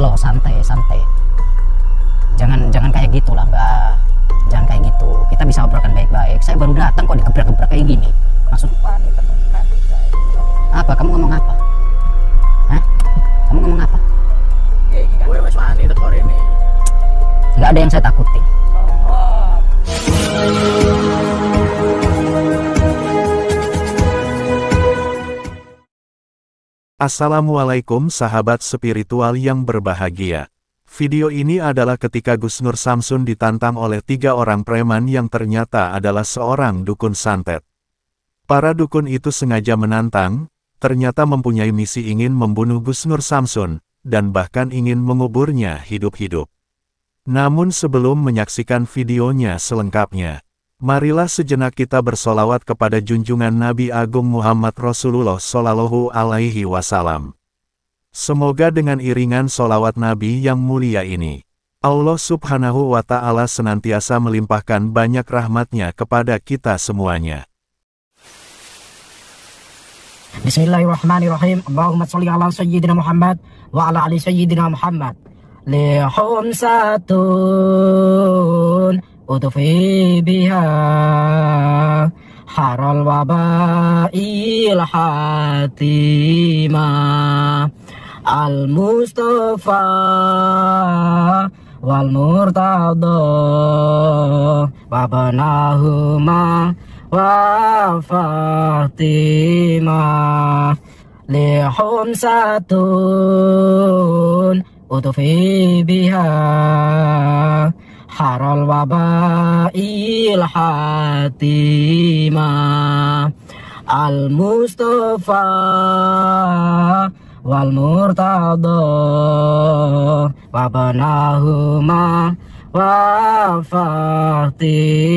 slow, santai. Jangan kayak gitulah Mbak. Jangan kayak gitu. Kita bisa obrolkan baik-baik. Saya baru datang kok digebrak-gebrak kayak gini. Maksud apa? Kamu ngomong apa? Hah? Kamu ngomong apa? Gue wes wani tekor ini. Nggak ada yang saya takuti. Assalamualaikum sahabat spiritual yang berbahagia. Video ini adalah ketika Gus Nur Samsun ditantang oleh 3 orang preman yang ternyata adalah seorang dukun santet. Para dukun itu sengaja menantang, ternyata mempunyai misi ingin membunuh Gus Nur Samsun, dan bahkan ingin menguburnya hidup-hidup. Namun sebelum menyaksikan videonya selengkapnya, marilah sejenak kita bersolawat kepada junjungan Nabi Agung Muhammad Rasulullah Shallallahu Alaihi Wasallam. Semoga dengan iringan solawat Nabi yang mulia ini, Allah Subhanahu wa Ta'ala senantiasa melimpahkan banyak rahmatnya kepada kita semuanya. Bismillahirrahmanirrahim. Allahumma sholli ala sayyidina Muhammad wa ala ali sayyidina Muhammad. Lihum satun utufi biha haral wabail hatimah al-Mustafa wal Murtada wa banahuma wa Fatimah lihum satun utufi biha haral wabail hatimah al-Mustafa wal Murtada wa banahuma wa Fatimah.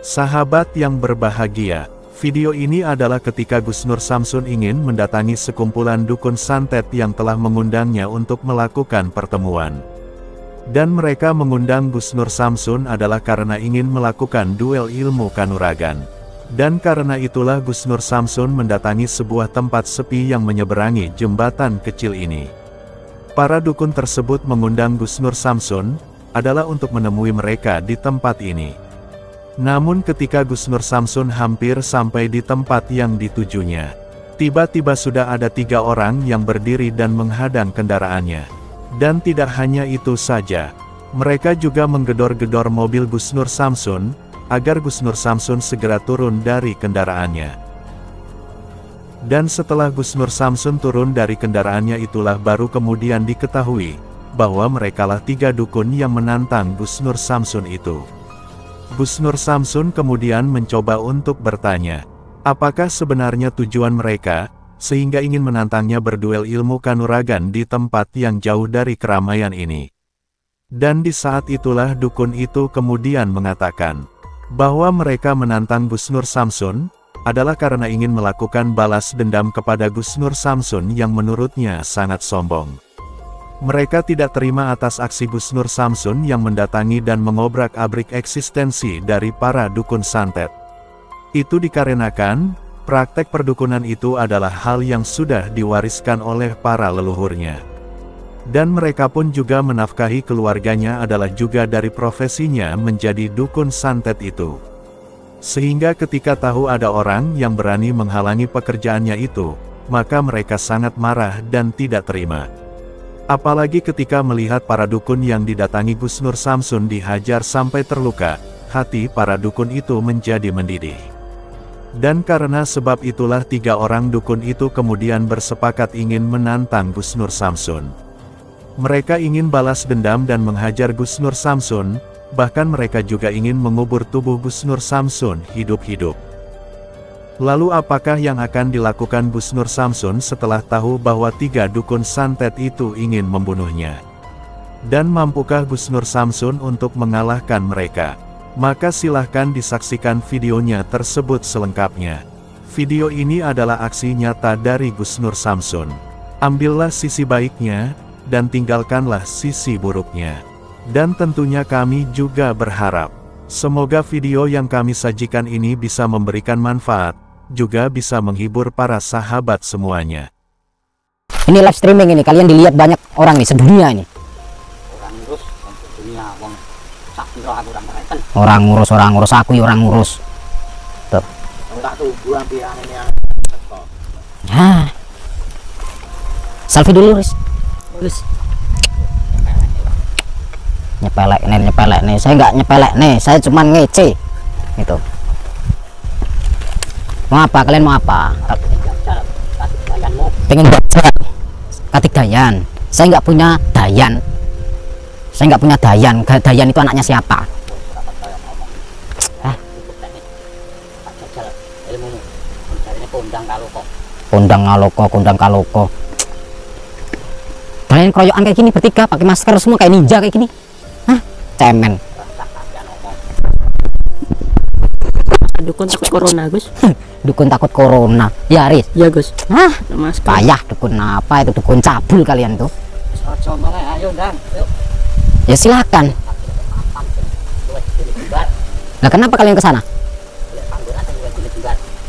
Sahabat yang berbahagia, video ini adalah ketika Gus Nur Samsun ingin mendatangi sekumpulan dukun santet yang telah mengundangnya untuk melakukan pertemuan. Dan mereka mengundang Gus Nur Samsun adalah karena ingin melakukan duel ilmu kanuragan. Dan karena itulah Gus Nur Samsun mendatangi sebuah tempat sepi yang menyeberangi jembatan kecil ini. Para dukun tersebut mengundang Gus Nur Samsun adalah untuk menemui mereka di tempat ini. Namun ketika Gus Nur Samsun hampir sampai di tempat yang ditujunya, tiba-tiba sudah ada 3 orang yang berdiri dan menghadang kendaraannya. Dan tidak hanya itu saja, mereka juga menggedor-gedor mobil Gus Nur Samsun, agar Gus Nur Samsun segera turun dari kendaraannya. Dan setelah Gus Nur Samsun turun dari kendaraannya itulah baru kemudian diketahui, bahwa merekalah 3 dukun yang menantang Gus Nur Samsun itu. Gus Nur Samsun kemudian mencoba untuk bertanya, apakah sebenarnya tujuan mereka, sehingga ingin menantangnya berduel ilmu kanuragan di tempat yang jauh dari keramaian ini. Dan di saat itulah dukun itu kemudian mengatakan, bahwa mereka menantang Gus Nur Samsun, adalah karena ingin melakukan balas dendam kepada Gus Nur Samsun yang menurutnya sangat sombong. Mereka tidak terima atas aksi Gus Nur Samsun yang mendatangi dan mengobrak-abrik eksistensi dari para dukun santet. Itu dikarenakan, praktek perdukunan itu adalah hal yang sudah diwariskan oleh para leluhurnya. Dan mereka pun juga menafkahi keluarganya adalah juga dari profesinya menjadi dukun santet itu. Sehingga ketika tahu ada orang yang berani menghalangi pekerjaannya itu, maka mereka sangat marah dan tidak terima. Apalagi ketika melihat para dukun yang didatangi Gus Nur Samsun dihajar sampai terluka, hati para dukun itu menjadi mendidih. Dan karena sebab itulah 3 orang dukun itu kemudian bersepakat ingin menantang Gus Nur Samsun. Mereka ingin balas dendam dan menghajar Gus Nur Samsun, bahkan mereka juga ingin mengubur tubuh Gus Nur Samsun hidup-hidup. Lalu apakah yang akan dilakukan Gus Nur Samsun setelah tahu bahwa 3 dukun santet itu ingin membunuhnya? Dan mampukah Gus Nur Samsun untuk mengalahkan mereka? Maka silahkan disaksikan videonya tersebut selengkapnya. Video ini adalah aksi nyata dari Gus Nur Samsun. Ambillah sisi baiknya, dan tinggalkanlah sisi buruknya. Dan tentunya kami juga berharap, Semoga video yang kami sajikan ini bisa memberikan manfaat, juga bisa menghibur para sahabat semuanya. Ini live streaming ini, kalian dilihat banyak orang nih sedunia ini. Orang ngurus dunia wong sak piro aku ora ngereken. Orang ngurus aku ya orang ngurus. Tuh. Enggak tunggu ampian ini yang teko. Ya. Selfie dulu, Riz. Wis Nyepelek nih. Saya nggak nyepelek nih, saya cuman ngece. Itu. Mau apa? Kalian mau apa? Pengen baca Katik Dayan. Saya nggak punya Dayan. Dayan itu anaknya siapa? Kondang kaloko. Kalian keroyokan kayak gini bertiga pakai masker semua kayak ninja kayak gini. Hah? Cemen. Dukun takut corona, Gus. Dukun takut corona. Ya, Riz. Ya, Gus. Hah? Masker. Payah dukun apa itu? Dukun cabul kalian tuh. Ayo Ndang, yuk. Ya silakan. Nah, kenapa kalian ke sana?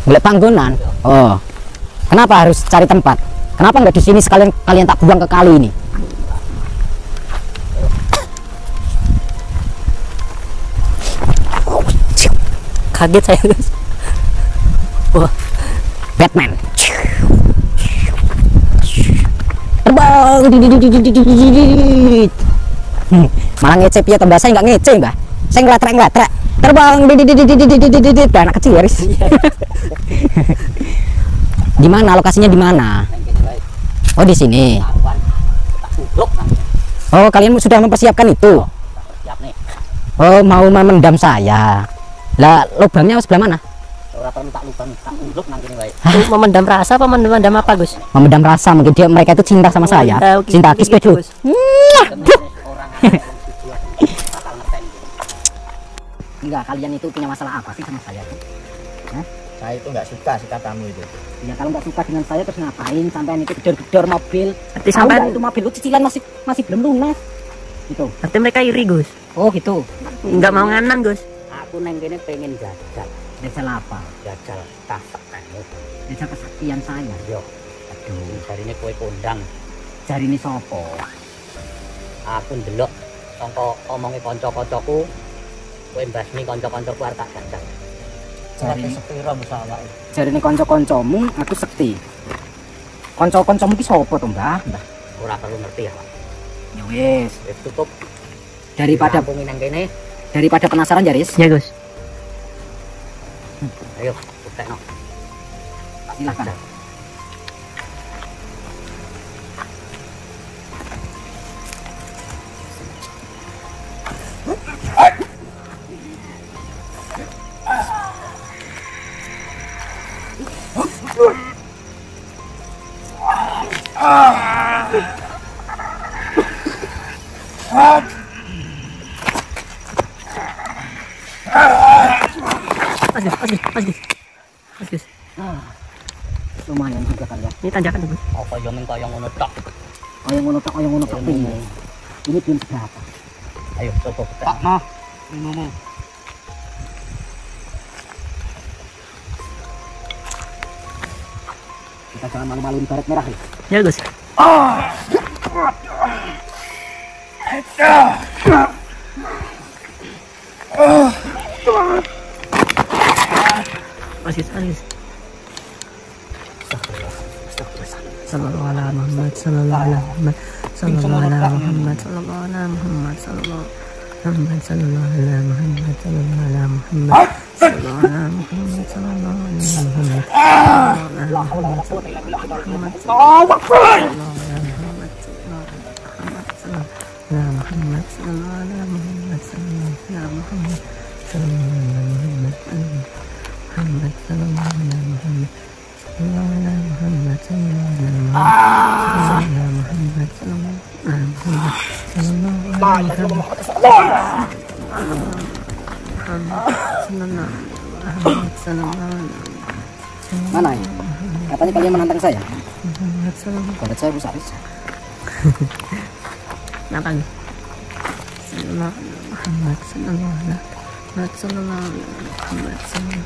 Golek panggonan. Oh. Kenapa harus cari tempat? Kenapa nggak di sini sekalian kalian tak buang ke kali ini? Kaget saya, Gus. Wah, Batman. Terbang. Malah ngece piye tembak, saya nggak ngece, Mbah. Saya ngelatrek. Terbang. Anak kecil, Riz. Di mana lokasinya di mana? Oh, di sini. Oh, kalian sudah mempersiapkan itu. Siap nih. Oh, mau memendam saya. Lah, lubangnya sebelah mana? Ora perlu tak lubang, tak unduk nang kene wae. itu memendam rasa apa memendam apa, Gus? Memendam rasa, mungkin mereka itu cinta sama saya. Cinta kis keju. Gus. Orang bakal ngerteni. Enggak, kalian itu punya masalah apa sih sama saya tuh? Saya itu enggak suka sikap kamu itu. Ya kalau nggak suka dengan saya terus ngapain? Sampai itu gedor-gedor mobil. Berarti Tahu sampai nggak itu mobil lu cicilan masih belum lunas. Gitu. berarti mereka iri, Gus. Oh gitu. Enggak mau nganan, Gus. Aku neng kene pengen jajal Jajal apa? tasak kamu. Jajal kesaktian saya. Yo, aduh, jarine kowe kondang. Jari ini sopo. Aku ndelok sangka omonge kanca-kancaku kowe mbasmi kanca-kancaku arep tak jajal. Jari ini sepiro musawak. jari ini konco-koncomu aku sekti. Konco-koncomu ki sopo tuh, Mbah? Ora perlu ngerti ya, Pak. Ya wis. Wis tutup. Daripada aku nang kene. penasaran, Jaris. Ya, Gus. Ayo, buktekno. Silakan. Gus. Lumayan juga kan ya. Ini tanjakan, Gus. Apa yo men kaya ngono tok. Kayak ngono tok piye? Ini belum seberapa. Ayo, coba buktek. Noh. Ngomong. Kita jangan malu-maluin baret merah nih. Ya, Gus. Gus. Sallallahu ala Muhammad, sallallahu ala Muhammad, sallallahu ala Muhammad, sallallahu ala Muhammad, sallallahu ala Muhammad, sallallahu ala Muhammad, sallallahu ala Muhammad, sallallahu ala Muhammad, Mana ya? Katanya kalian menantang saya. Baret saya rusak. Kenapa nih? Sallallahu Muhammad sallallahu Muhammad sallallahu alaihi Muhammad sallallahu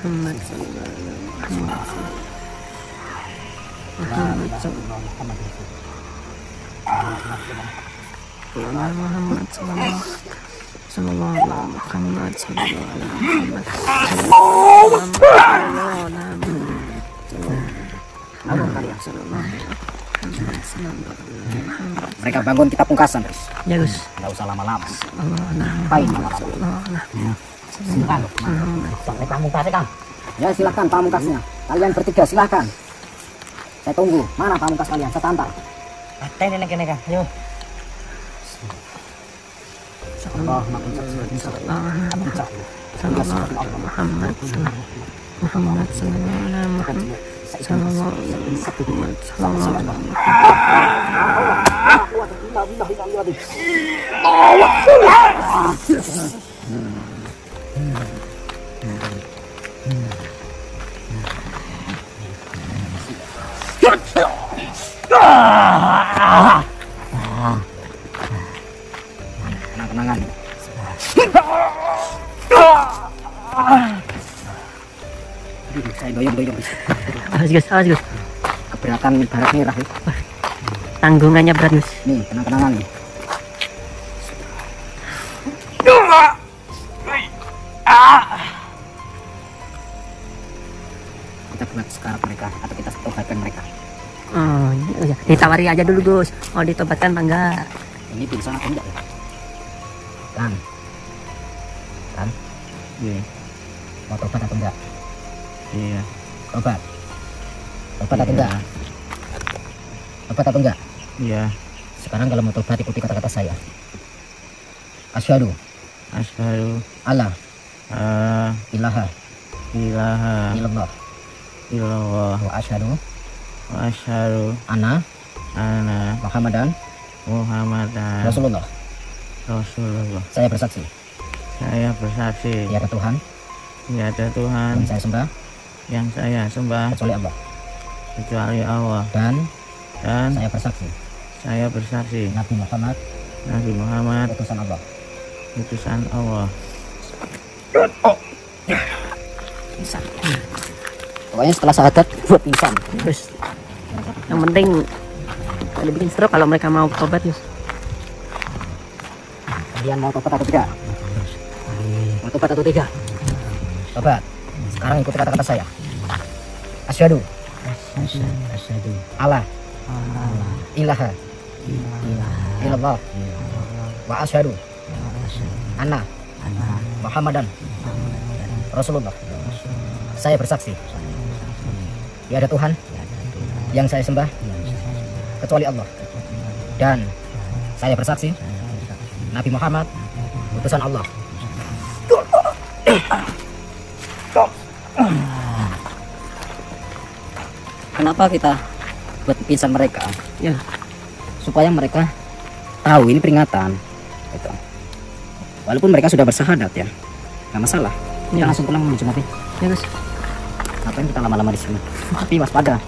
Muhammad sallallahu alaihi Muhammad sallallahu Muhammad sallallahu sallallahu alaihi Muhammad sallallahu Mereka bangun, kita pungkasan terus. Ya Gus. Nggak usah lama-lama. Baik. Silakan. Sampai pamungkasnya Kang. Ya silakan pamungkasnya. Kalian bertiga silakan. Saya tunggu. Mana pamungkas kalian? Saya tantar. Ini Kang. Yuk. Allah Muhammad Kenang-kenangan. Saya doyong. Awas Gus. Keberatan barat merah. Tanggungannya berat Gus. Nih, kenang-kenangan nih. Kita buat sekarang mereka atau kita tobatkan mereka. Oh iya. Ditawari aja dulu Gus. Mau ditobatkan apa enggak? Ini pingsan atau enggak ya? Kan? Iya. Mau tobat atau enggak? Iya. Tobat atau enggak? Tobat atau enggak? Iya. Sekarang kalau mau tobat ikuti kata-kata saya. Asyhadu alla ilaha illallah wa asyhadu anna Muhammadan Rasulullah. Saya bersaksi tiada Tuhan yang saya sembah kecuali Allah dan saya bersaksi Nabi Muhammad utusan Allah. Pokoknya setelah syahadat buat pingsan. Terus yang penting kalau bikin stroke kalau mereka mau tobat Gus. Kalian mau tobat atau tidak? Mau tobat atau tidak? Tobat. Sekarang ikuti kata-kata saya. Asyhadu alla ilaha illallah wa asyhadu anna Muhammadan Rasulullah. Saya bersaksi tiada Tuhan yang saya sembah kecuali Allah dan saya bersaksi Nabi Muhammad utusan Allah. Kenapa kita buat pingsan mereka? Ya. Supaya mereka tahu ini peringatan. Gitu. Walaupun mereka sudah bersyahadat ya, nggak masalah. Kita Ya. langsung pulang menuju Nabi. Ya Gus. Ngapain kita lama-lama di sini? Tapi waspada.